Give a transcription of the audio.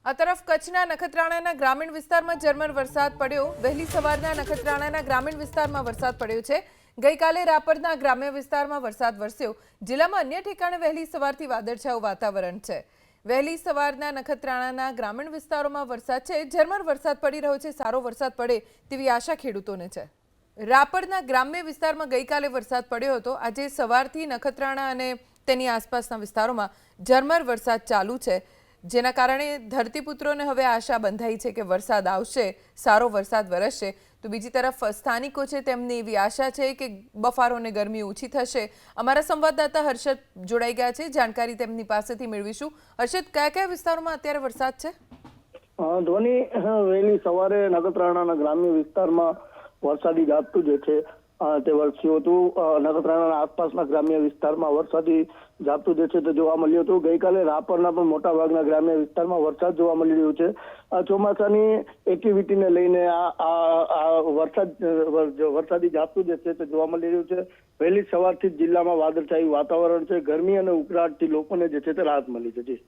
આ તરફ કચ્છના નખત્રાણાના ગ્રામીણ વિસ્તારમાં ઝરમર વરસાદ પડ્યો। વહેલી સવારના નખત્રાણાના ગ્રામીણ વિસ્તારમાં વરસાદ પડ્યો છે। ગઈકાલે રાપરના ગ્રામ્ય વિસ્તારમાં વરસાદ વરસ્યો। જિલ્લામાં અન્ય ઠેકાણે વહેલી સવારથી વાદળછાયું વાતાવરણ છે। વહેલી સવારના નખત્રાણાના ગ્રામીણ વિસ્તારોમાં વરસાદ છે। ઝરમર વરસાદ પડી રહ્યો છે। સારો વરસાદ પડે તેવી આશા ખેડૂતોને છે। રાપરના ગ્રામ્ય વિસ્તારમાં ગઈકાલે વરસાદ પડ્યો હતો। આજે સવારથી નખત્રાણા અને તેની આસપાસના વિસ્તારોમાં ઝરમર વરસાદ ચાલુ છે, જેના કારણે ધરતીપુત્રોને હવે આશા બંધાઈ છે કે વરસાદ આવશે, સારો વરસાદ વરસશે। તો બીજી તરફ સ્થાનિકો છે તેમની એવી આશા છે કે બફારો અને ગરમી ઓછી થશે। અમારા સંવાદદાતા હર્ષદ જોડાઈ ગયા છે, જાણકારી તેમની પાસેથી મેળવીશું। હર્ષદ, કયા કયા વિસ્તારોમાં અત્યારે વરસાદ છે? ધોની વહેલી સવારે નખત્રાણાના ગ્રામ્ય વિસ્તારમાં વરસાદી ઝાપટું જે છે તે વરસ્યું હતું। નખત્રાણાના આસપાસના ગ્રામ્ય વિસ્તારમાં વરસાદી ઝાપટું જે છે તે જોવા મળ્યું હતું। ગઈકાલે રાપરના પણ મોટાભાગના ગ્રામ્ય વિસ્તારમાં વરસાદ જોવા મળી રહ્યું છે। ચોમાસાની એક્ટિવિટીને લઈને આ વરસાદી ઝાપટું જે છે તે જોવા મળી રહ્યું છે। વહેલી સવારથી જ જિલ્લામાં વાદળછાયું વાતાવરણ છે। ગરમી અને ઉકળાટથી લોકોને જે છે તે રાહત મળી છે। જી